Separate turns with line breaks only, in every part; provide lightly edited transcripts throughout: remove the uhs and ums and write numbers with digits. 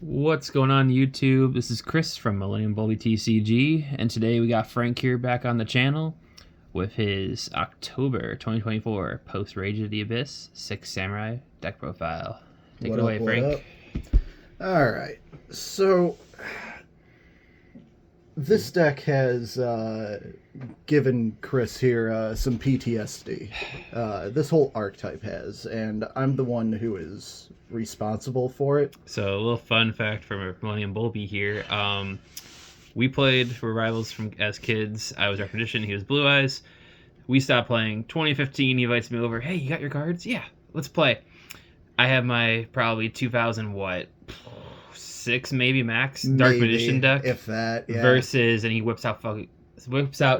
What's going on YouTube? This is Chris from Millennium Bulby TCG, and today we got Frank here back on the channel with his October 2024 post Rage of the Abyss 6 Samurai deck profile. Take it away, Frank.
Alright, so this deck has given Chris here some PTSD. This whole archetype has, and I'm the one who is responsible for it.
So a little fun fact from Millennium Bulby here. We played, we're rivals as kids. I was Recognition, he was Blue Eyes. We stopped playing. 2015, he invites me over. Hey, you got your cards? Yeah, let's play. I have my probably 2006 maybe max Dark Magician deck,
if that, yeah.
Versus, and he whips out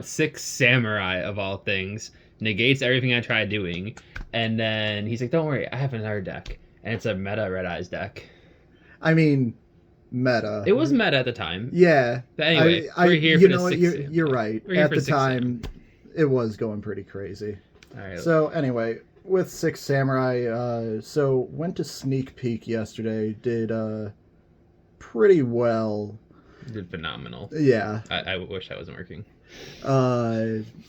6 Samurai of all things, negates everything I tried doing, and then he's like, "Don't worry, I have another deck." And it's a meta Red Eyes deck.
I mean, meta.
It was meta at the time.
Yeah.
But anyway, we're here for the 6.
You're right. At the time, it was going pretty crazy.
All right.
So anyway, with 6 Samurai, so went to Sneak Peek yesterday. Did pretty well.
Did phenomenal.
Yeah.
I wish that wasn't working.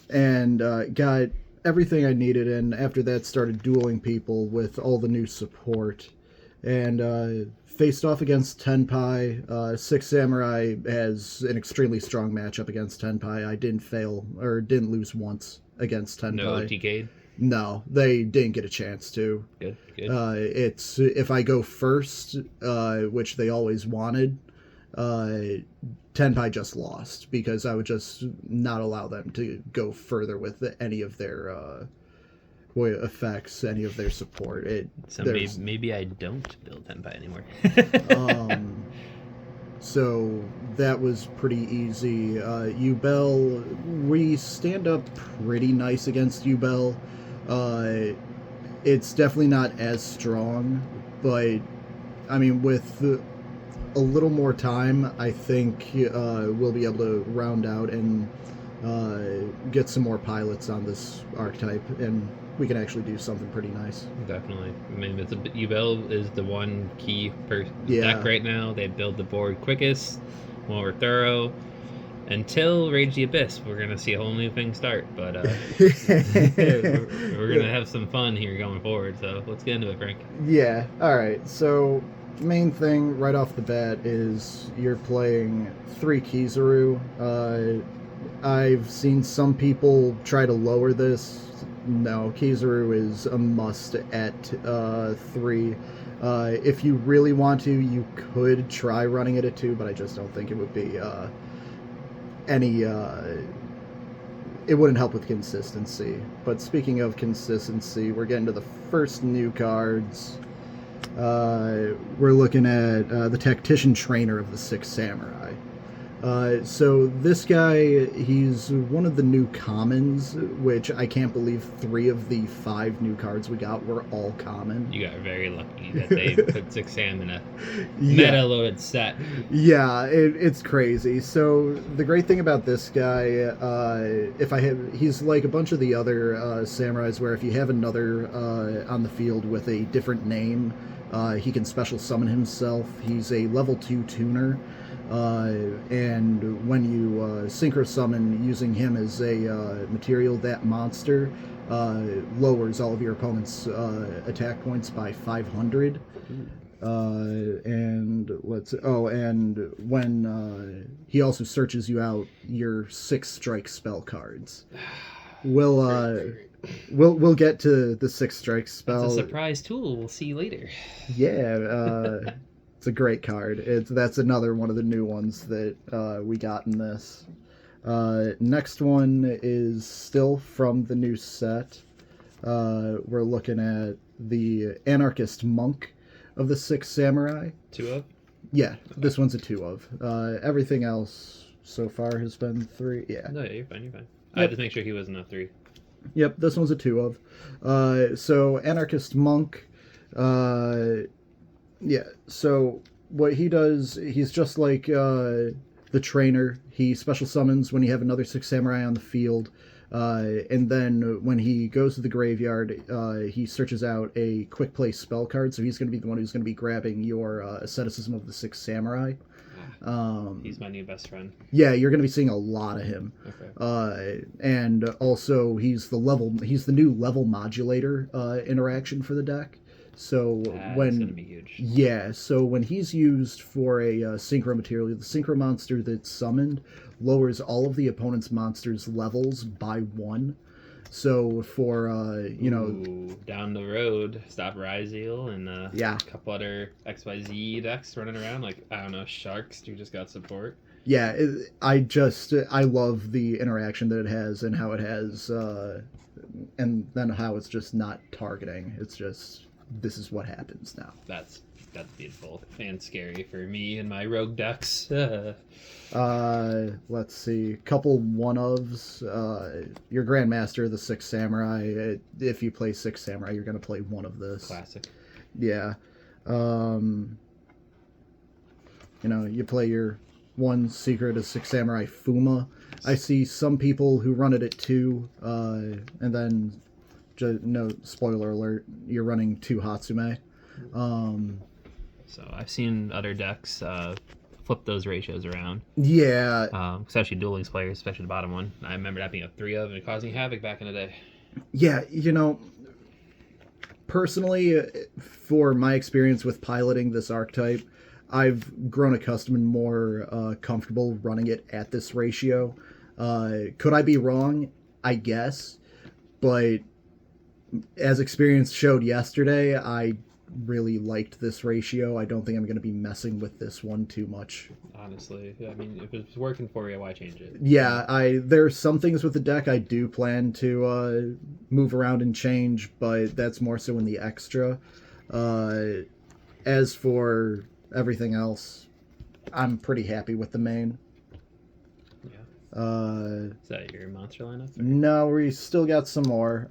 And got everything I needed, and after that started dueling people with all the new support, and faced off against Tenpai. 6 Samurai has an extremely strong matchup against Tenpai. I didn't lose once against Tenpai.
No TK'd?
No, they didn't get a chance to.
Good.
It's if I go first, which they always wanted, Tenpai just lost because I would just not allow them to go further with any of their effects, any of their support.
Maybe I don't build Tenpai anymore.
So that was pretty easy. Yubel, we stand up pretty nice against Yubel. It's definitely not as strong, but I mean, with a little more time, I think we'll be able to round out and get some more pilots on this archetype, and we can actually do something pretty nice.
Definitely. I mean, Yubel is the one key deck right now. They build the board quickest, more thorough. Until Rage the Abyss, we're going to see a whole new thing start, but we're going to have some fun here going forward, so let's get into it, Frank.
Yeah, alright, so main thing right off the bat is you're playing 3 Kizaru. I've seen some people try to lower this. No, Kizaru is a must at 3. If you really want to, you could try running it at 2, but I just don't think it would be it wouldn't help with consistency. But speaking of consistency, we're getting to the first new cards. We're looking at the Tactician Trainer of the 6 Samurai. So this guy, he's one of the new commons, which I can't believe 3 of the 5 new cards we got were all common.
You got very lucky that they put 6 Sam in a meta-loaded set.
Yeah, it's crazy. So the great thing about this guy, he's like a bunch of the other samurais, where if you have another on the field with a different name, he can special summon himself. He's a level 2 tuner. And when you synchro summon using him as a material, that monster lowers all of your opponent's attack points by 500. And when he also searches you out, your 6 strike spell cards. We'll get to the 6 strike spell.
That's a surprise tool. We'll see you later.
Yeah. It's a great card. That's another one of the new ones that we got in this. Next one is still from the new set. We're looking at the Anarchist Monk of the 6 Samurai.
2 of?
Yeah, okay. This one's a 2 of. Everything else so far has been 3. Yeah.
No, you're fine. Yep. I had to make sure he wasn't a 3.
Yep, this one's a 2 of. So Anarchist Monk. Yeah, so what he does, he's just like the trainer. He special summons when you have another 6 Samurai on the field. And then when he goes to the graveyard, he searches out a quick play spell card. So he's going to be the one who's going to be grabbing your Asceticism of the Six Samurai.
He's my new best friend.
Yeah, you're going to be seeing a lot of him.
Okay.
And also, he's the new level modulator interaction for the deck. So
That's
when
gonna be huge.
yeah, so when he's used for a synchro material, the synchro monster that's summoned lowers all of the opponent's monsters' levels by 1. So for
Ooh, down the road, stop Ryzeal and
yeah,
a couple other XYZ decks running around like I don't know Sharks who just got support.
yeah, I love the interaction that it has and how it has, and then how it's just not targeting. It's just this is what happens now.
That's beautiful and scary for me and my rogue decks.
Let's see. Couple one-ofs. Your Grandmaster, the Six Samurai. If you play Six Samurai, you're going to play one of this.
Classic.
Yeah. You play your one secret of Six Samurai Fuma. I see some people who run it at 2, and then, no, spoiler alert, you're running 2 Hatsume.
So I've seen other decks flip those ratios around.
Yeah.
Especially Duel Links players, especially the bottom one. I remember that being a 3 of and causing havoc back in the day.
Yeah, personally, for my experience with piloting this archetype, I've grown accustomed and more comfortable running it at this ratio. Could I be wrong? I guess. But as experience showed yesterday, I really liked this ratio. I don't think I'm going to be messing with this one too much.
Honestly, I mean, if it's working for you, why change it?
Yeah, there's some things with the deck I do plan to move around and change, but that's more so in the extra. As for everything else, I'm pretty happy with the main.
Is that your monster lineup?
No, we still got some more.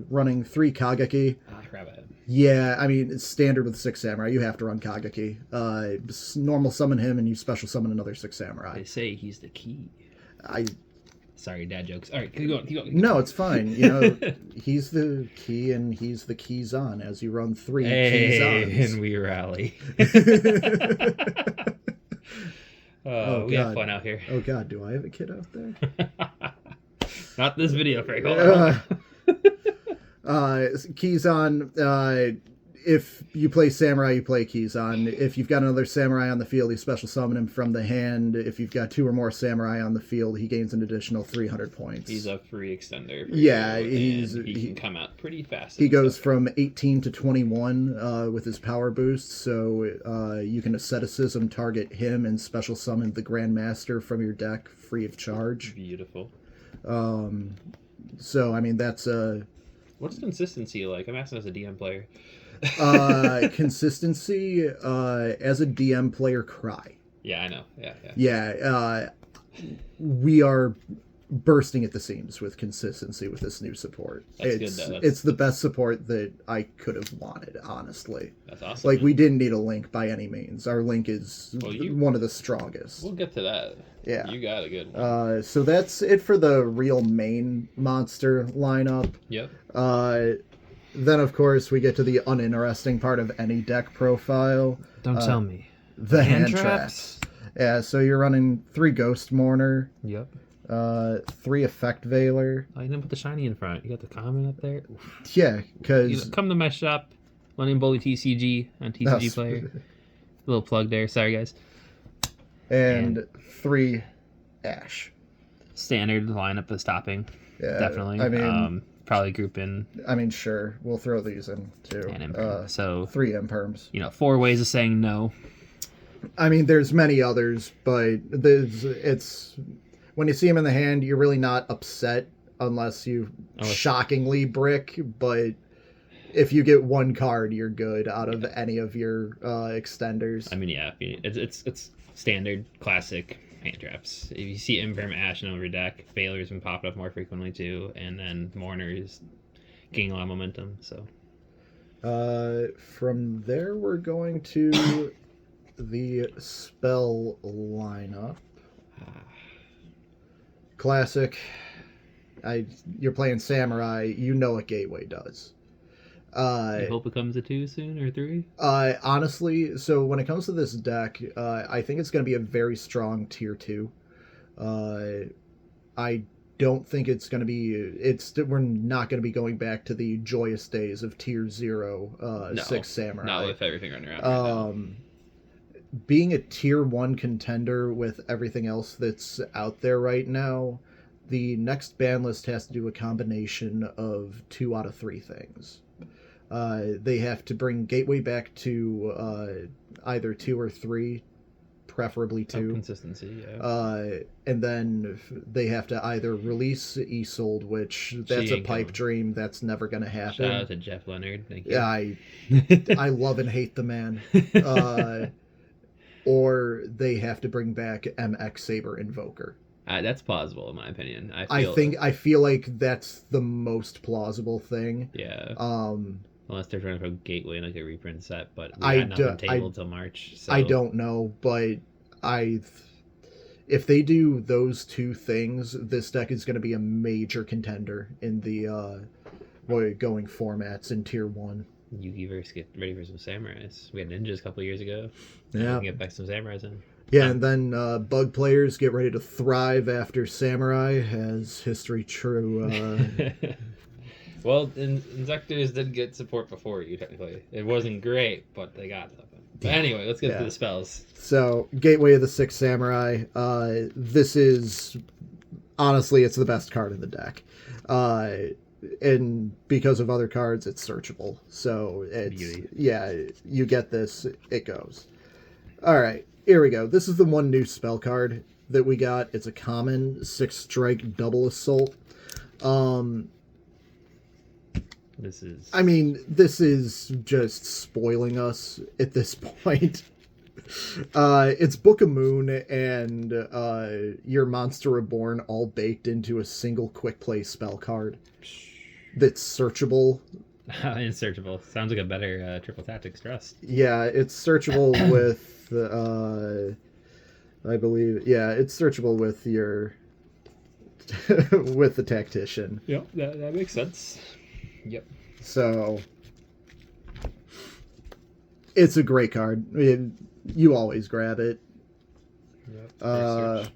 Running 3 Kageki.
Crap it.
Yeah, I mean, it's standard with 6 Samurai. You have to run Kageki. Normal summon him, and you special summon another 6 Samurai.
They say he's the key.
I
Sorry, dad jokes. All right, keep going.
No, it's fine. You know, he's the key, and he's the keys on as you run 3 keys on.
And we rally.
Oh,
we
God.
have fun out here.
Oh, God, do I have a kid out there?
Not this video, Frank. Hold on.
Keys on. If you play Samurai, you play keys on. If you've got another Samurai on the field, you special summon him from the hand. If you've got 2 or more Samurai on the field, he gains an additional 300 points.
He's a free extender.
Yeah,
he can come out pretty fast.
He goes from 18 to 21 with his power boost, so you can asceticism target him and special summon the Grandmaster from your deck free of charge.
Beautiful.
So, I mean, that's
What's consistency like? I'm asking as a DM player.
Consistency as a DM player, cry.
Yeah, I know.
Yeah, we are bursting at the seams with consistency with this new support.
That's
it's
good, though.
It's the best support that I could have wanted, honestly.
That's awesome.
Like, we didn't need a link by any means. Our link is one of the strongest.
We'll get to that.
Yeah.
You got a good one.
So that's it for the real main monster lineup.
Yep.
Then, of course, we get to the uninteresting part of any deck profile.
Don't tell me.
The hand traps. Yeah, so you're running 3 Ghost Mourner.
Yep.
3 Effect Veiler.
Oh, you didn't put the shiny in front. You got the common up there? Oof.
Yeah, because...
Come to my shop. Millennium Bulby TCG on TCG Player. A little plug there. Sorry, guys.
And 3 Ash.
Standard lineup is topping.
Yeah,
Definitely.
I mean...
probably group in.
I mean, sure. We'll throw these in, too.
And Imperm. So
3 Imperms.
4 ways of saying no.
I mean, there's many others, but it's... When you see them in the hand, you're really not upset unless you shockingly brick, but if you get 1 card, you're good out of any of your extenders.
I mean, yeah, it's standard, classic hand traps. If you see Imperm Ash in over deck, Veiler's been popping up more frequently too, and then Mourner is gaining a lot of momentum, so.
From there, we're going to the spell lineup. Classic. You're playing Samurai, you know what Gateway does.
I hope it comes to 2 soon or 3.
Honestly, so when it comes to this deck, I think it's going to be a very strong tier 2. I don't think it's going to be. We're not going to be going back to the joyous days of tier 0
No,
6 Samurai.
not with everything running around right now.
Being a tier 1 contender with everything else that's out there right now, the next ban list has to do a combination of 2 out of 3 things. They have to bring Gateway back to either 2 or 3, preferably 2.
Consistency, yeah.
And then they have to either release Isolde, which that's a pipe dream. That's never going to happen.
Shout out to Jeff Leonard. Thank you.
Yeah, I love and hate the man. Or they have to bring back MX Saber Invoker.
That's plausible in my opinion.
I feel like that's the most plausible thing.
Yeah. Unless they're trying to throw Gateway in like a reprint set, but we got nothing tabled till March. So.
I don't know, but if they do those 2 things, this deck is going to be a major contender in the going formats in tier 1.
Yugiverse, get ready for some samurais. We had ninjas a couple years ago.
Yeah.
We can get back some samurais in.
Yeah, and then bug players get ready to thrive after samurai, as history true.
Well, Inzectors did get support before you, technically. It wasn't great, but they got something. But anyway, let's get to the spells.
So, Gateway of the 6 Samurai. This is, honestly, it's the best card in the deck. And because of other cards, it's searchable. So, you get this, it goes. Alright, here we go. This is the one new spell card that we got. It's a common 6-strike double assault.
This
is just spoiling us at this point. It's Book of Moon and your Monster Reborn all baked into a single quick play spell card that's searchable.
It's searchable. Sounds like a better Triple Tactics Trust.
Yeah, it's searchable with, I believe, it's searchable with your, with the Tactician.
Yep, that makes sense. Yep.
So, it's a great card. I mean, you always grab it.
Yep.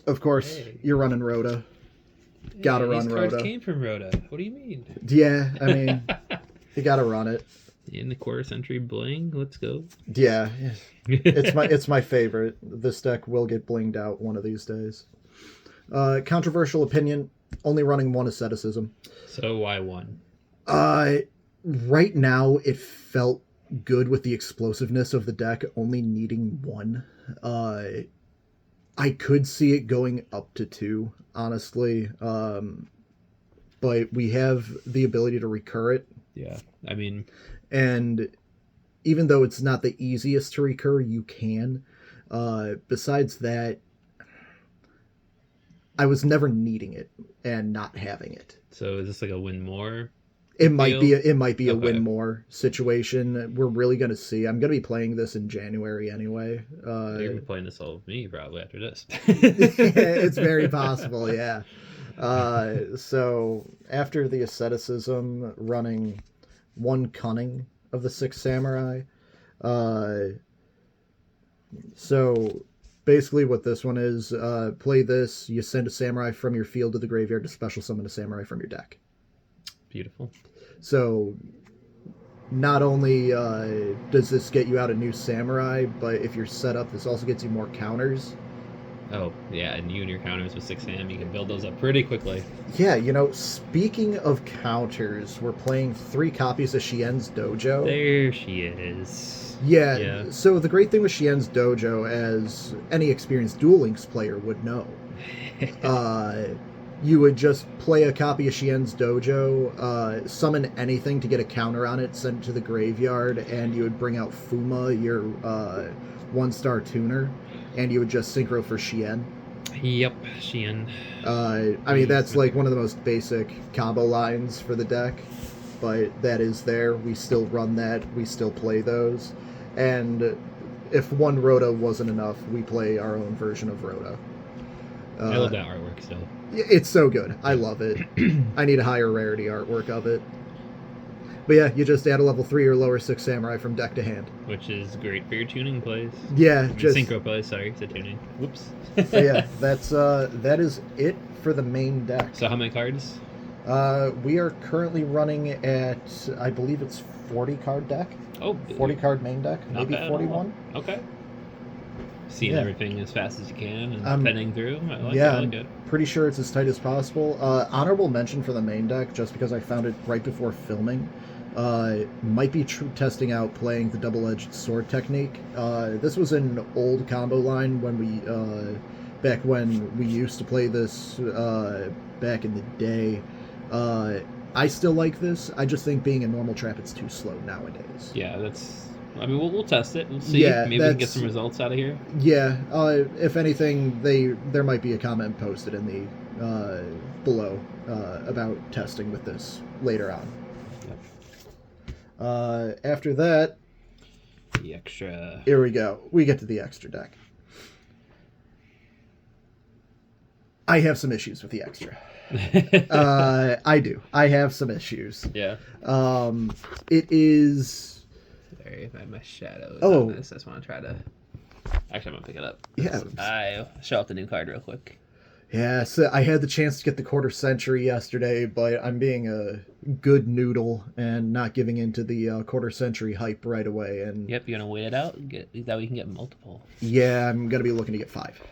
Of course, you're running Rhoda. Gotta run
these
Rhoda.
Cards came from Rhoda. What do you mean?
Yeah, I mean, you gotta run it.
In the quarter century bling, let's go.
Yeah, it's my favorite. This deck will get blinged out one of these days. Controversial opinion: only running 1 asceticism.
So why 1?
Right now it felt good with the explosiveness of the deck, only needing 1. I could see it going up to 2, honestly. But we have the ability to recur it.
Yeah, I mean...
And even though it's not the easiest to recur, you can. Besides that, I was never needing it and not having it.
So is this like a win more?
It might be a win more situation. We're really going to see. I'm going to be playing this in January anyway.
You're going to be playing this all with me probably after this.
It's very possible, yeah. So after the asceticism, running 1 cunning of the 6 samurai. So basically what this one is, play this, you send a samurai from your field to the graveyard to special summon a samurai from your deck.
Beautiful.
So not only does this get you out a new samurai, but if you're set up, this also gets you more counters.
Oh, yeah, and you and your counters with 6 AM, you can build those up pretty quickly.
Yeah, speaking of counters, we're playing 3 copies of Shien's Dojo.
There she is.
Yeah, so the great thing with Shien's Dojo, as any experienced Duel Links player would know, you would just play a copy of Shien's Dojo, summon anything to get a counter on it, send it to the graveyard, and you would bring out Fuma, your 1-star tuner, and you would just synchro for Shien.
Yep, Shien.
I mean, that's like one of the most basic combo lines for the deck, but that is there. We still run that. We still play those. And if 1 Rhoda wasn't enough, we play our own version of Rhoda.
I love that artwork still.
It's so good. I love it. I need a higher rarity artwork of it. But yeah, you just add a level 3 or lower 6 samurai from deck to hand.
Which is great for your tuning plays.
Yeah,
I mean,
just
synchro plays. Sorry, it's a tuning. Whoops.
but yeah, that is it for the main deck.
So how many cards?
We are currently running at, I believe it's 40 card deck.
Oh,
40 card main deck,
not
maybe
bad
41.
Okay. Seeing
Yeah.
everything as fast as you can and penning through. I like
I'm
it.
pretty sure it's as tight as possible. Honorable mention for the main deck, just because I found it right before filming. Might be testing out playing the double-edged sword technique. This was an old combo line when we back when we used to play this back in the day. I still like this. I just think being a normal trap, it's too slow nowadays.
Yeah, that's. I mean, we'll test it. We'll see.
Yeah,
Maybe we can get some results out of here.
Yeah. If anything, there might be a comment posted in the below about testing with this later on. Yep. After that,
the extra.
Here we go. We get to the extra deck. I have some issues with the extra. I do. I have some issues.
Yeah.
It is.
Sorry, I have my shadows
on
this. I just want to try to. Actually, I'm gonna pick it up.
Yeah.
I show off the new card real quick.
Yeah, so I had the chance to get the quarter century yesterday, but I'm being a good noodle and not giving into the quarter century hype right away. And
yep, you're gonna wait it out. That way you can get multiple.
Yeah, I'm gonna be looking to get 5.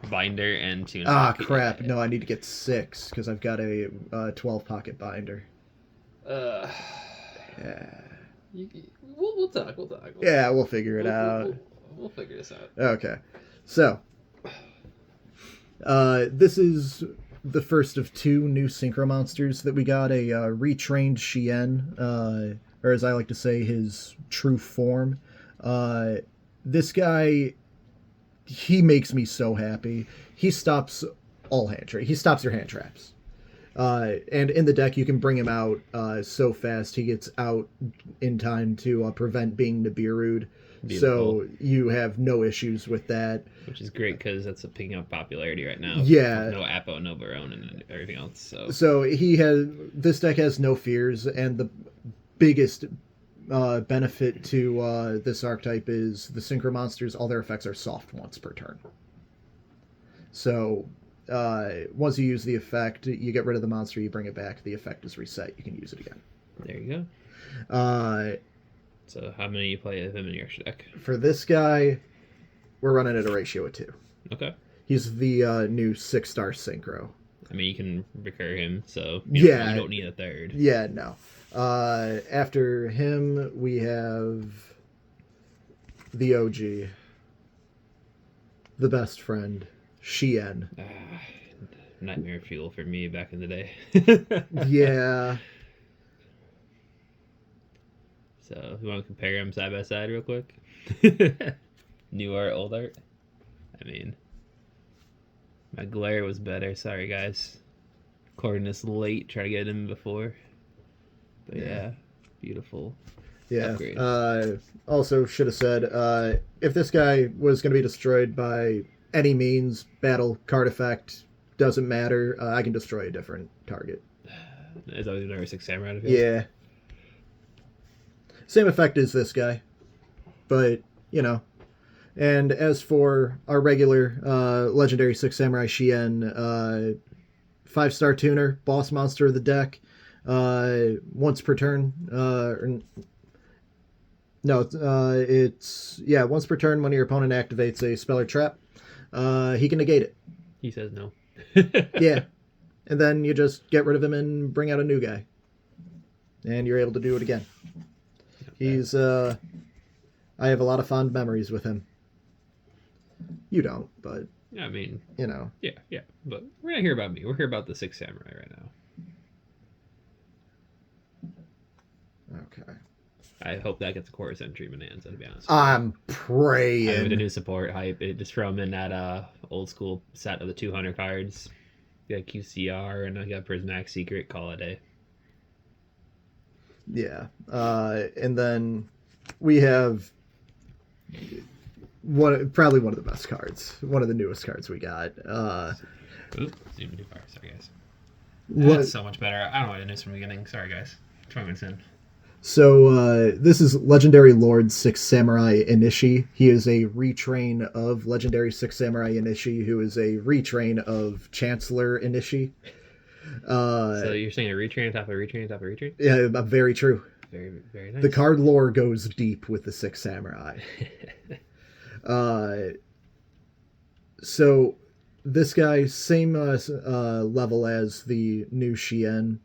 Binder and 2.
Crap! No, I need to get 6 because I've got a 12 pocket binder.
Yeah. We'll talk.
Yeah, we'll figure it out.
We'll figure this out.
Okay, so this is the first of 2 new synchro monsters that we got. A retrained Shien, or as I like to say, his true form. This guy, he makes me so happy. He stops all hand traps. He stops your hand traps. And in the deck, you can bring him out so fast. He gets out in time to prevent being Nibiru'd. So you have no issues with that.
Which is great because that's picking up popularity right now.
Yeah.
No Apo, no Barone, and everything else.
So this deck has no fears, and the biggest benefit to this archetype is the synchro monsters. All their effects are soft once per turn. So once you use the effect, you get rid of the monster, you bring it back, the effect is reset, you can use it again.
There you go. So how many you play of him in your extra deck? For
this guy, we're running at a ratio of 2.
Okay.
He's the new 6-star synchro.
I mean, you can recur him, so you don't need a 3rd.
Yeah, no. After him, we have the OG, the best friend, Shien.
Nightmare fuel for me back in the day.
Yeah.
So, you want to compare them side by side real quick? New art, old art? I mean, my glare was better. Sorry, guys. Recording this late, try to get him before. But yeah beautiful.
Yeah.
Upgrade.
Also, should have said, if this guy was going to be destroyed by any means, battle, card effect, doesn't matter. I can destroy a different target.
Is that number 6 samurai?
Yeah. Same effect as this guy, but And as for our regular legendary 6 samurai Shien, 5-star tuner, boss monster of the deck, once per turn. Once per turn when your opponent activates a spell or trap, he can negate it.
He says no.
Yeah. And then you just get rid of him and bring out a new guy. And you're able to do it again. He's, I have a lot of fond memories with him. You don't, but...
I mean...
Yeah.
But we're not here about me. We're here about the 6 samurai right now.
Okay.
I hope that gets a quarter century bonanza, to be honest.
I'm praying.
I have the new support hype. It just throw them in that old school set of the 200 cards. You got QCR and I got Prismatic Secret. Call it a day.
Yeah. And then we have Probably one of the best cards. One of the newest cards we got.
Oop, zoom too far. Sorry, guys.
What?
That's so much better. I don't know what it is from the beginning. Sorry, guys. 20 minutes in.
So this is Legendary Lord Six Samurai Inishi. He is a retrain of Legendary Six Samurai Inishi, who is a retrain of Chancellor Inishi.
So you're saying a retrain on top of a retrain on top of a retrain?
Yeah, very true.
Very, very nice.
The card lore goes deep with the Six Samurai. So this guy, same level as the new Shien.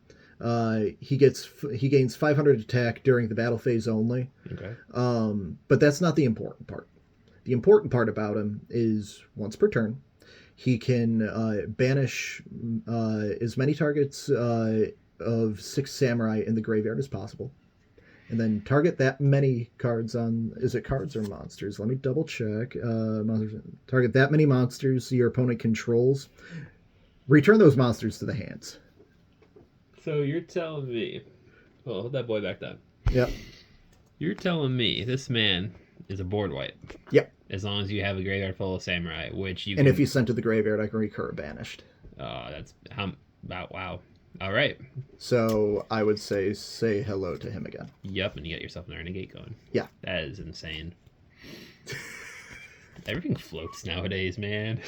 He gains 500 attack during the battle phase only.
Okay.
But that's not the important part. The important part about him is once per turn, he can banish as many targets of Six Samurai in the graveyard as possible, and then target that many cards on. Is it cards or monsters? Let me double check. Monsters. Target that many monsters your opponent controls. Return those monsters to the hands.
So you're telling me... Oh, hold that boy back down.
Yep.
You're telling me this man is a board wipe.
Yep.
As long as you have a graveyard full of samurai, which you
And
can...
if you sent to the graveyard, I can recur banished.
Oh, that's... wow. All right.
So I would say hello to him again.
Yep, and you get yourself an Renegade going.
Yeah.
That is insane. Everything floats nowadays, man.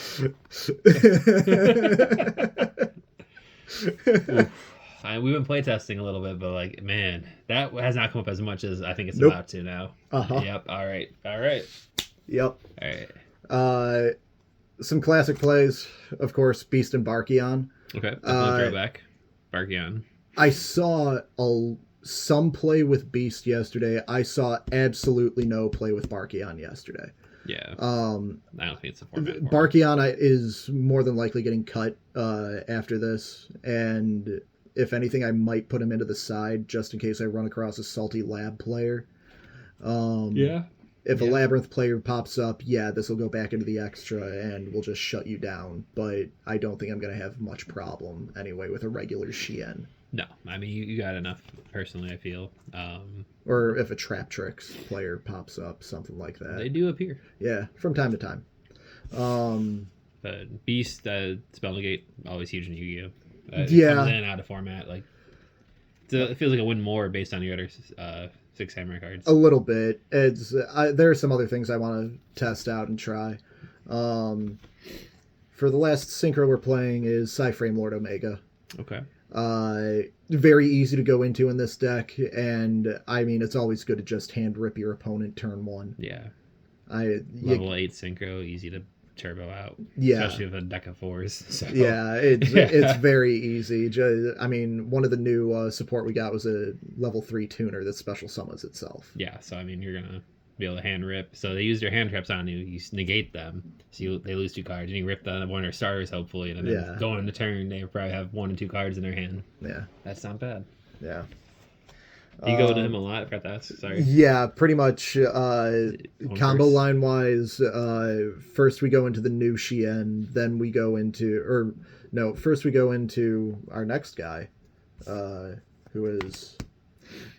We've been playtesting a little bit, but like, man, that has not come up as much as I think it's about to now.
Uh-huh.
Yep. All right.
Yep.
All right.
Some classic plays, of course, Beast and Barkion.
Okay. Throwback. Barkion.
I saw some play with Beast yesterday. I saw absolutely no play with Barkion yesterday.
Yeah. I don't think it's a format.
Barkion is more than likely getting cut after this, and if anything, I might put him into the side just in case I run across a salty lab player. If a Labyrinth player pops up, this will go back into the extra and we'll just shut you down. But I don't think I'm going to have much problem anyway with a regular Shien.
No, I mean, you got enough, personally, I feel.
Or if a Trap Tricks player pops up, something like that.
They do appear.
Yeah, from time to time.
But Beast, Spell Negate, always huge in Yu-Gi-Oh! It comes in and out of format. Like, it feels like a win more based on your other Six Samurai cards.
A little bit. There are some other things I want to test out and try. For the last synchro we're playing is Psyframe Lord Omega.
Okay.
Very easy to go into in this deck, and I mean it's always good to just hand rip your opponent turn one.
Yeah. Level 8 synchro, easy to turbo out.
Yeah.
Especially with a deck of 4s. So.
Yeah, it's very easy. I mean, one of the new support we got was a level 3 tuner that special summons itself.
Yeah, so I mean you're gonna be able to hand rip. So they use their hand traps on you. You negate them, so they lose 2 cards, and you rip one of their starters hopefully, and then going into turn they probably have 1 and 2 cards in their hand.
Yeah,
that's not bad.
Yeah.
Do you go to him a lot? I forgot to ask. Sorry.
Yeah, pretty much. Combo line wise, first we go into the new Shien, then we go into, first we go into our next guy, who is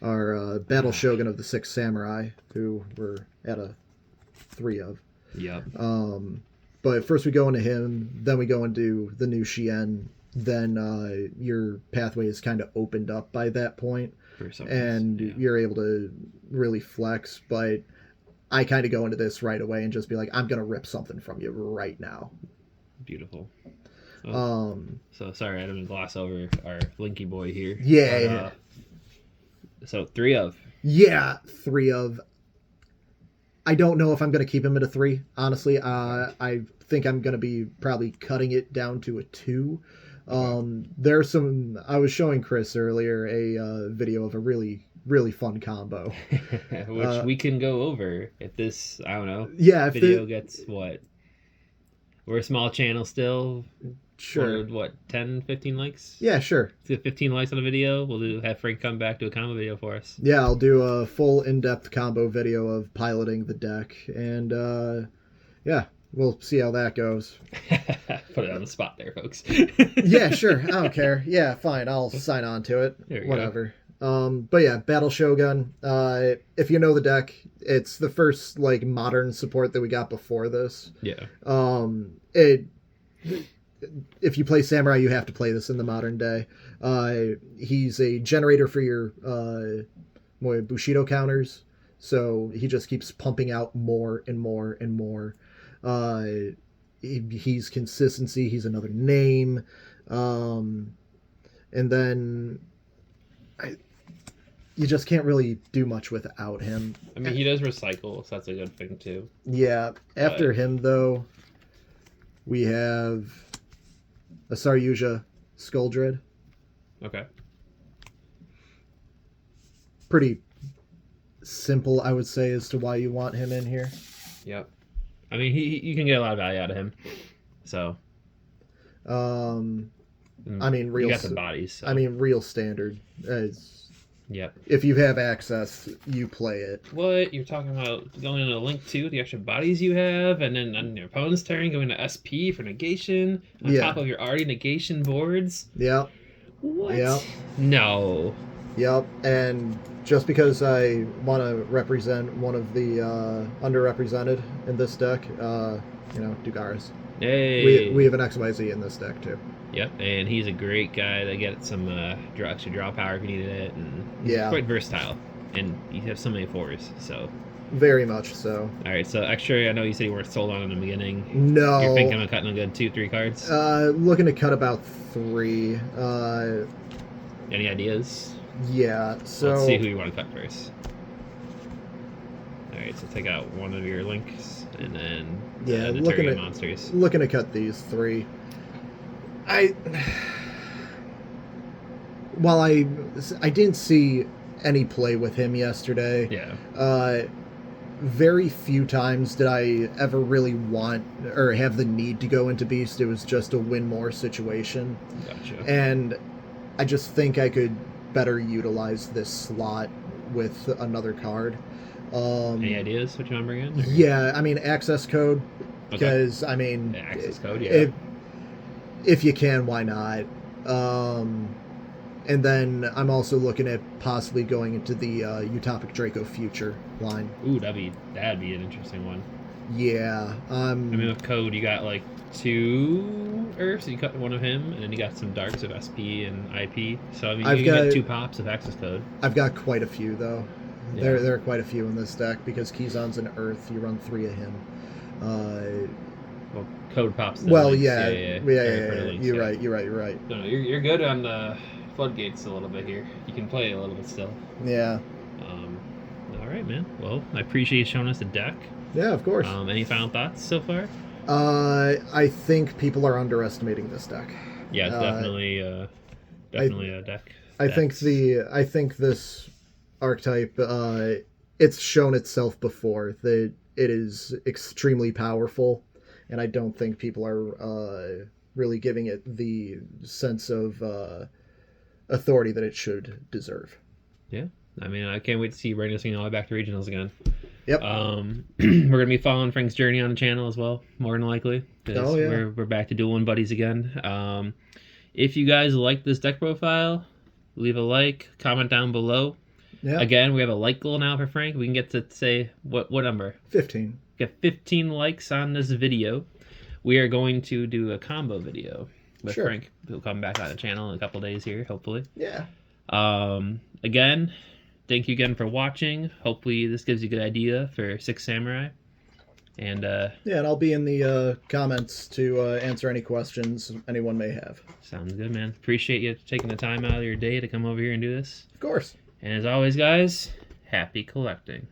our Battle Shogun of the Six Samurai, who we're at a 3 of.
Yep.
But first we go into him, then we go into the new Shien, then your pathway is kind of opened up by that point. And you're able to really flex, but I kind of go into this right away and just be like, I'm going to rip something from you right now.
Beautiful. So sorry, I didn't gloss over our Linky boy here.
Yeah.
So 3 of.
Yeah, 3 of. I don't know if I'm going to keep him at a 3, honestly. I think I'm going to be probably cutting it down to a 2. There's some. I was showing Chris earlier a video of a really, really fun combo,
which we can go over if this. I don't know.
Yeah, if
video gets what? We're a small channel still.
Sure.
What 10, 15 likes?
Yeah, sure.
Let's get 15 likes on a video. We'll have Frank come back to a combo video for us.
Yeah, I'll do a full in-depth combo video of piloting the deck, and yeah. We'll see how that goes.
Put it on the spot there, folks.
Yeah, sure. I don't care. Yeah, fine. I'll sign on to it. Whatever. But yeah, Battle Shogun. If you know the deck, it's the first like modern support that we got before this.
Yeah.
It if you play Samurai, you have to play this in the modern day. He's a generator for your Bushido counters, so he just keeps pumping out more and more and more. He's consistency. He's another name, and then you just can't really do much without him.
I mean, he does recycle, so that's a good thing too.
Yeah. After him, though, we have a Saryuja Skuldred.
Okay.
Pretty simple, I would say, as to why you want him in here.
Yep. I mean, you can get a lot of value out of him. So.
I mean, real.
You got the bodies. So.
I mean, real standard.
Yep.
If you have access, you play it.
What? You're talking about going into Link 2, the extra bodies you have, and then on your opponent's turn, going to SP for negation, on top of your already negation boards?
Yep.
What?
Yep.
No.
Yep. And just because I want to represent one of the underrepresented in this deck, Dugaris.
Hey.
We have an XYZ in this deck, too.
Yep, and he's a great guy to get some extra draw power if you needed it, and he's quite versatile, and you have so many fours, so.
Very much so.
All right, so extra, I know you said you weren't sold on in the beginning.
No.
You're thinking of cutting a good 2-3 cards?
Looking to cut about 3.
Any ideas?
Yeah, so...
Let's see who you want to cut first. All right, so take out one of your links, and then the Turrigan monsters.
Looking to cut these 3. While I didn't see any play with him yesterday.
Yeah.
Very few times did I ever really want or have the need to go into Beast. It was just a win more situation.
Gotcha.
And I just think I could better utilize this slot with another card.
Any ideas what you want to bring in? Or?
Yeah, I mean access code. Because I mean
access code, yeah.
If you can, why not? And then I'm also looking at possibly going into the Utopic Draco Future line.
Ooh, that'd be an interesting one.
Yeah.
I mean, with code, you got like 2 Earths, so you cut one of him, and then you got some Darks of SP and IP. So I mean, you get 2 pops of access code.
I've got quite a few though.
Yeah.
There are quite a few in this deck because Kizan's an Earth. You run 3 of him.
Well, code pops.
Well,
links.
Yeah.
Links,
You're right.
No, you're good on the floodgates a little bit here. You can play a little bit still.
Yeah.
All right, man. Well, I appreciate you showing us the deck.
Yeah, of course.
Any final thoughts so far?
I think people are underestimating this deck.
Yeah, it's definitely a deck.
I think this archetype it's shown itself before that it is extremely powerful, and I don't think people are really giving it the sense of authority that it should deserve.
Yeah, I mean, I can't wait to see bring this thing all the way back to regionals again.
Yep.
We're gonna be following Frank's journey on the channel as well, more than likely.
Oh yeah.
We're back to dueling buddies again. If you guys like this deck profile, leave a like, comment down below.
Yeah.
Again, we have a like goal now for Frank. We can get to say what number?
15.
Get 15 likes on this video. We are going to do a combo video with Frank. He'll come back on the channel in a couple days here, hopefully.
Yeah.
Again, thank you again for watching. Hopefully this gives you a good idea for 6 Samurai. And
and I'll be in the comments to answer any questions anyone may have.
Sounds good, man. Appreciate you taking the time out of your day to come over here and do this.
Of course.
And as always, guys, happy collecting.